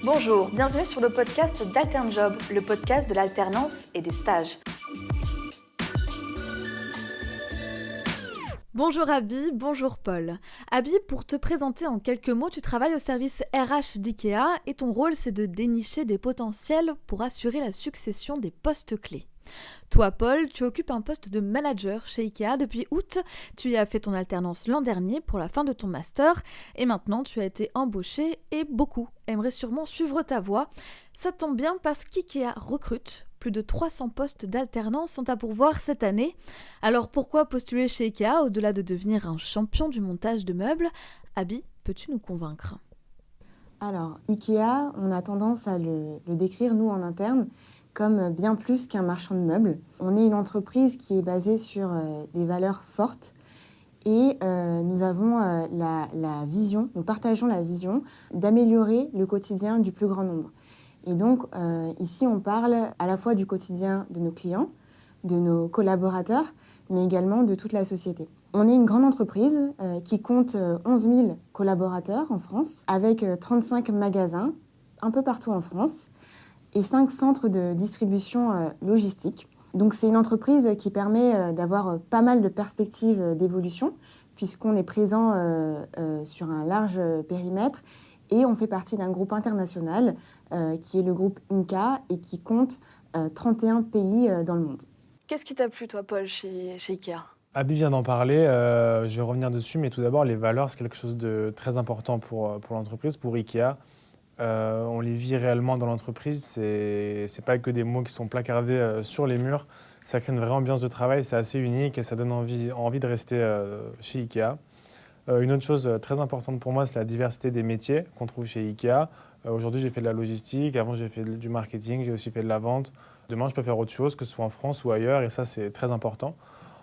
Bonjour, bienvenue sur le podcast d'AlternJob, le podcast de l'alternance et des stages. Bonjour Abby, bonjour Paul. Abby, pour te présenter en quelques mots, tu travailles au service RH d'IKEA et ton rôle c'est de dénicher des potentiels pour assurer la succession des postes clés. Toi Paul, tu occupes un poste de manager chez IKEA depuis août, tu y as fait ton alternance l'an dernier pour la fin de ton master et maintenant tu as été embauché et beaucoup aimeraient sûrement suivre ta voie. Ça tombe bien parce qu'IKEA recrute. Plus de 300 postes d'alternance sont à pourvoir cette année. Alors pourquoi postuler chez IKEA au-delà de devenir un champion du montage de meubles? Abby, peux-tu nous convaincre? Alors, IKEA, on a tendance à le décrire, nous, en interne, comme bien plus qu'un marchand de meubles. On est une entreprise qui est basée sur des valeurs fortes et nous avons la vision, nous partageons la vision d'améliorer le quotidien du plus grand nombre. Et donc, ici, on parle à la fois du quotidien de nos clients, de nos collaborateurs, mais également de toute la société. On est une grande entreprise qui compte 11 000 collaborateurs en France, avec 35 magasins un peu partout en France et 5 centres de distribution logistique. Donc, c'est une entreprise qui permet d'avoir pas mal de perspectives d'évolution, puisqu'on est présent sur un large périmètre. Et on fait partie d'un groupe international qui est le groupe Inca et qui compte 31 pays dans le monde. Qu'est-ce qui t'a plu toi Paul chez IKEA? Abby vient d'en parler, je vais revenir dessus, mais tout d'abord les valeurs c'est quelque chose de très important pour l'entreprise, pour IKEA. On les vit réellement dans l'entreprise, c'est pas que des mots qui sont placardés sur les murs, ça crée une vraie ambiance de travail, c'est assez unique et ça donne envie de rester chez IKEA. Une autre chose très importante pour moi, c'est la diversité des métiers qu'on trouve chez IKEA. Aujourd'hui, j'ai fait de la logistique, avant j'ai fait du marketing, j'ai aussi fait de la vente. Demain, je peux faire autre chose, que ce soit en France ou ailleurs, et ça, c'est très important.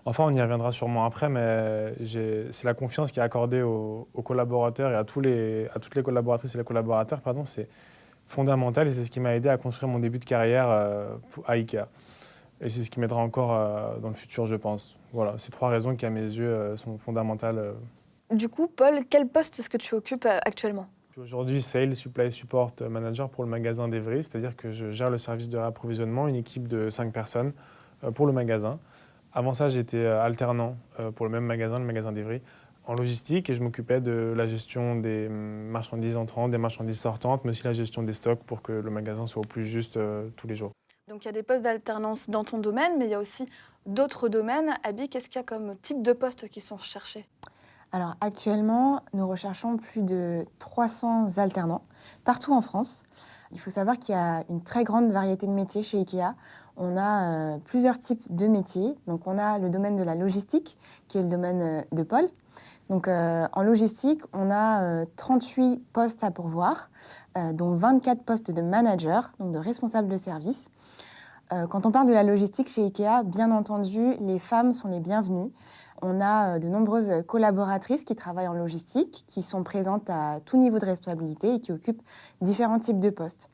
Enfin, on y reviendra sûrement après, mais c'est la confiance qui est accordée aux collaborateurs et à toutes les collaboratrices et les collaborateurs, c'est fondamental et c'est ce qui m'a aidé à construire mon début de carrière à IKEA. Et c'est ce qui m'aidera encore dans le futur, je pense. Voilà, ces 3 raisons qui, à mes yeux, sont fondamentales. Du coup, Paul, quel poste est-ce que tu occupes actuellement? Je suis aujourd'hui Sales Supply Support Manager pour le magasin d'Evry, c'est-à-dire que je gère le service de réapprovisionnement, une équipe de 5 personnes pour le magasin. Avant ça, j'étais alternant pour le même magasin, le magasin d'Evry, en logistique et je m'occupais de la gestion des marchandises entrantes, des marchandises sortantes, mais aussi la gestion des stocks pour que le magasin soit au plus juste tous les jours. Donc il y a des postes d'alternance dans ton domaine, mais il y a aussi d'autres domaines. Abby, qu'est-ce qu'il y a comme type de postes qui sont recherchés? Alors, actuellement, nous recherchons plus de 300 alternants partout en France. Il faut savoir qu'il y a une très grande variété de métiers chez IKEA. On a plusieurs types de métiers. Donc, on a le domaine de la logistique, qui est le domaine de Paul. Donc, en logistique, on a 38 postes à pourvoir, dont 24 postes de manager, donc de responsable de service. Quand on parle de la logistique chez IKEA, bien entendu, les femmes sont les bienvenues. On a de nombreuses collaboratrices qui travaillent en logistique, qui sont présentes à tout niveau de responsabilité et qui occupent différents types de postes.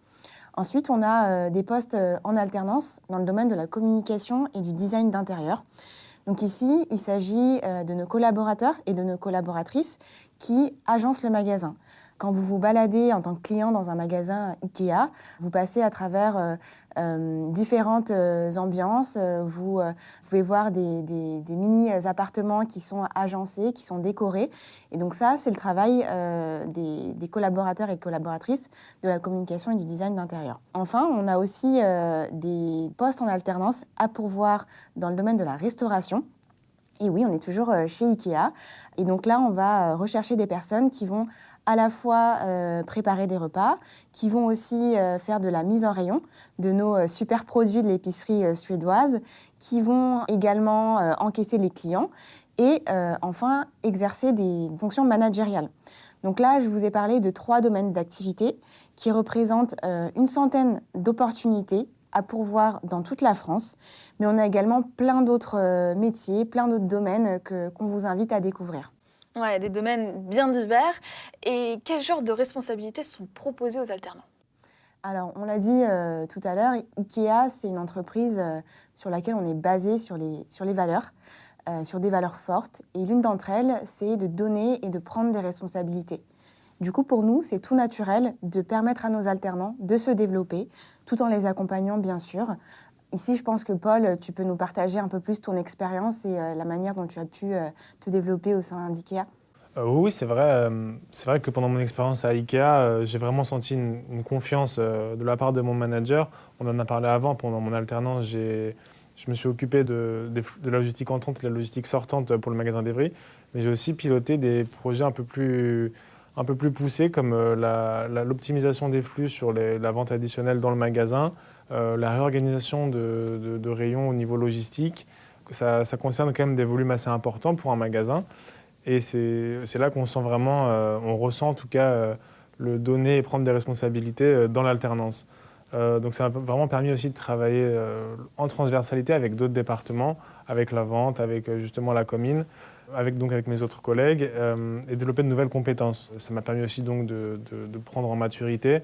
Ensuite, on a des postes en alternance dans le domaine de la communication et du design d'intérieur. Donc ici, il s'agit de nos collaborateurs et de nos collaboratrices qui agencent le magasin. Quand vous vous baladez en tant que client dans un magasin IKEA, vous passez à travers différentes ambiances. Vous pouvez voir des mini-appartements qui sont agencés, qui sont décorés. Et donc ça, c'est le travail des collaborateurs et collaboratrices de la communication et du design d'intérieur. Enfin, on a aussi des postes en alternance à pourvoir dans le domaine de la restauration. Et oui, on est toujours chez IKEA. Et donc là, on va rechercher des personnes qui vont à la fois préparer des repas, qui vont aussi faire de la mise en rayon de nos super produits de l'épicerie suédoise, qui vont également encaisser les clients et enfin exercer des fonctions managériales. Donc là, je vous ai parlé de 3 domaines d'activité qui représentent une centaine d'opportunités à pourvoir dans toute la France, mais on a également plein d'autres métiers, plein d'autres domaines qu'on vous invite à découvrir. Ouais, des domaines bien divers. Et quel genre de responsabilités sont proposées aux alternants? Alors, on l'a dit tout à l'heure, IKEA, c'est une entreprise sur laquelle on est basé sur les valeurs, sur des valeurs fortes. Et l'une d'entre elles, c'est de donner et de prendre des responsabilités. Du coup, pour nous, c'est tout naturel de permettre à nos alternants de se développer, tout en les accompagnant, bien sûr. Ici, je pense que Paul, tu peux nous partager un peu plus ton expérience et la manière dont tu as pu te développer au sein d'IKEA. Oui, c'est vrai. C'est vrai que pendant mon expérience à IKEA, j'ai vraiment senti une confiance de la part de mon manager. On en a parlé avant, pendant mon alternance, je me suis occupé de la logistique entrante et de la logistique sortante pour le magasin d'Evry, mais j'ai aussi piloté des projets un peu plus poussés, comme l'optimisation des flux sur la vente additionnelle dans le magasin, la réorganisation de rayons au niveau logistique. Ça concerne quand même des volumes assez importants pour un magasin. Et c'est là qu'on sent vraiment, on ressent en tout cas le donner et prendre des responsabilités dans l'alternance. Donc ça m'a vraiment permis aussi de travailler en transversalité avec d'autres départements, avec la vente, avec justement la commune, avec mes autres collègues et développer de nouvelles compétences. Ça m'a permis aussi donc de prendre en maturité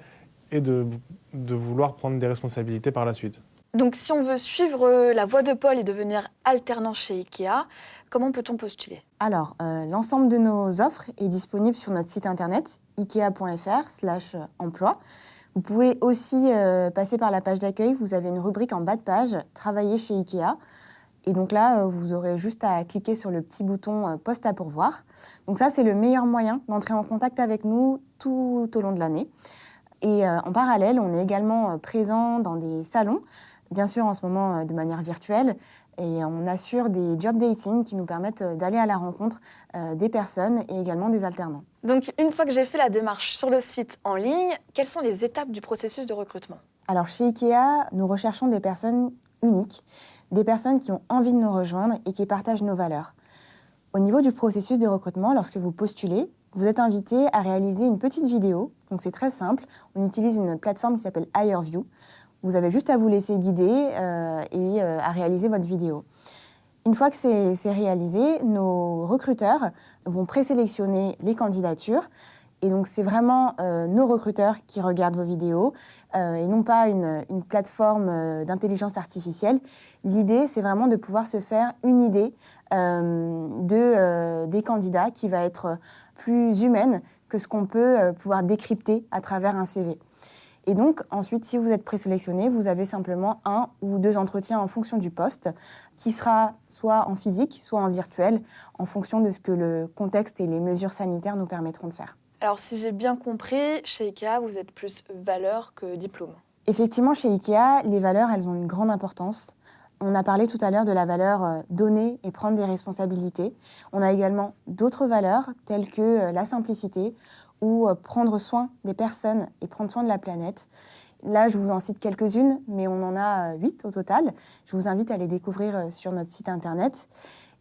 et de vouloir prendre des responsabilités par la suite. Donc si on veut suivre la voie de Paul et devenir alternant chez IKEA, comment peut-on postuler? Alors, l'ensemble de nos offres est disponible sur notre site internet ikea.fr/emploi. Vous pouvez aussi passer par la page d'accueil. Vous avez une rubrique en bas de page « Travailler chez IKEA ». Et donc là, vous aurez juste à cliquer sur le petit bouton « Poste à pourvoir ». Donc ça, c'est le meilleur moyen d'entrer en contact avec nous tout au long de l'année. Et en parallèle, on est également présent dans des salons, bien sûr en ce moment de manière virtuelle, et on assure des job dating qui nous permettent d'aller à la rencontre des personnes et également des alternants. Donc une fois que j'ai fait la démarche sur le site en ligne, quelles sont les étapes du processus de recrutement? Alors chez IKEA, nous recherchons des personnes uniques, des personnes qui ont envie de nous rejoindre et qui partagent nos valeurs. Au niveau du processus de recrutement, lorsque vous postulez, vous êtes invité à réaliser une petite vidéo. Donc c'est très simple, on utilise une plateforme qui s'appelle HireView. Vous avez juste à vous laisser guider et à réaliser votre vidéo. Une fois que c'est réalisé, nos recruteurs vont présélectionner les candidatures. Et donc, c'est vraiment nos recruteurs qui regardent vos vidéos et non pas une plateforme d'intelligence artificielle. L'idée, c'est vraiment de pouvoir se faire une idée des candidats qui va être plus humaine que ce qu'on peut pouvoir décrypter à travers un CV. Et donc, ensuite, si vous êtes présélectionné, vous avez simplement 1 ou 2 entretiens en fonction du poste, qui sera soit en physique, soit en virtuel, en fonction de ce que le contexte et les mesures sanitaires nous permettront de faire. Alors si j'ai bien compris, chez IKEA, vous êtes plus valeur que diplôme. Effectivement, chez IKEA, les valeurs, elles ont une grande importance. On a parlé tout à l'heure de la valeur donner et prendre des responsabilités. On a également d'autres valeurs, telles que la simplicité, ou prendre soin des personnes et prendre soin de la planète. Là, je vous en cite quelques-unes, mais on en a 8 au total. Je vous invite à les découvrir sur notre site internet.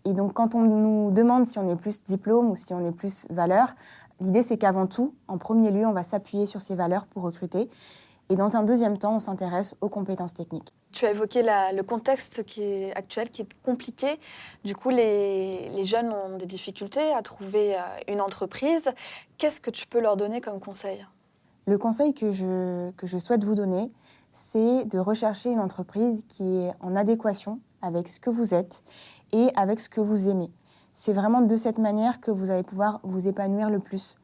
Et donc, quand on nous demande si on est plus diplôme ou si on est plus valeur, l'idée, c'est qu'avant tout, en premier lieu, on va s'appuyer sur ces valeurs pour recruter. Et dans un deuxième temps, on s'intéresse aux compétences techniques. Tu as évoqué le contexte actuel, qui est compliqué. Du coup, les jeunes ont des difficultés à trouver une entreprise. Qu'est-ce que tu peux leur donner comme conseil? Le conseil que je souhaite vous donner, c'est de rechercher une entreprise qui est en adéquation avec ce que vous êtes et avec ce que vous aimez. C'est vraiment de cette manière que vous allez pouvoir vous épanouir le plus.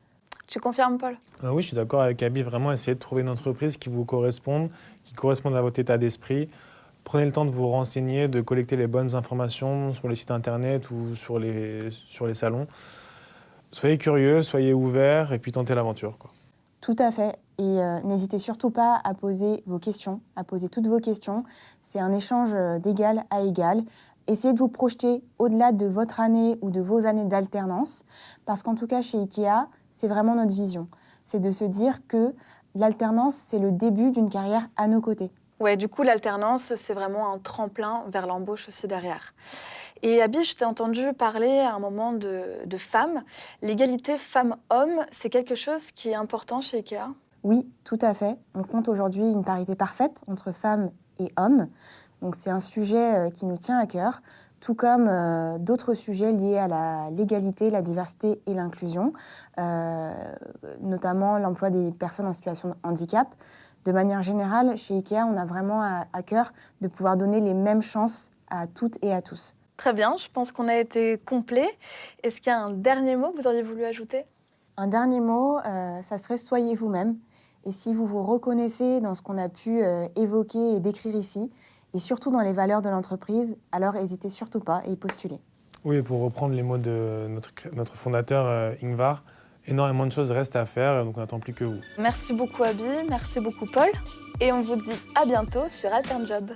Tu confirmes, Paul? Oui, je suis d'accord avec Abby. Vraiment, essayez de trouver une entreprise qui vous corresponde, qui corresponde à votre état d'esprit. Prenez le temps de vous renseigner, de collecter les bonnes informations sur les sites internet ou sur les salons. Soyez curieux, soyez ouverts et puis tentez l'aventure, quoi. Tout à fait. Et n'hésitez surtout pas à poser vos questions, à poser toutes vos questions. C'est un échange d'égal à égal. Essayez de vous projeter au-delà de votre année ou de vos années d'alternance, parce qu'en tout cas, chez IKEA, c'est vraiment notre vision. C'est de se dire que l'alternance, c'est le début d'une carrière à nos côtés. Ouais, du coup, l'alternance, c'est vraiment un tremplin vers l'embauche aussi derrière. Et Abby, je t'ai entendu parler à un moment de femmes. L'égalité femmes-hommes, c'est quelque chose qui est important chez IKEA? Oui, tout à fait. On compte aujourd'hui une parité parfaite entre femmes et hommes. Donc c'est un sujet qui nous tient à cœur, tout comme d'autres sujets liés à l'égalité, la diversité et l'inclusion, notamment l'emploi des personnes en situation de handicap. De manière générale, chez IKEA, on a vraiment à cœur de pouvoir donner les mêmes chances à toutes et à tous. Très bien, je pense qu'on a été complet. Est-ce qu'il y a un dernier mot que vous auriez voulu ajouter? Un dernier mot, ça serait soyez vous-même. Et si vous vous reconnaissez dans ce qu'on a pu évoquer et décrire ici, et surtout dans les valeurs de l'entreprise, alors n'hésitez surtout pas et postulez. Oui, et pour reprendre les mots de notre fondateur Ingvar, énormément de choses restent à faire, donc on n'attend plus que vous. Merci beaucoup Abby, merci beaucoup Paul. Et on vous dit à bientôt sur Alternjob.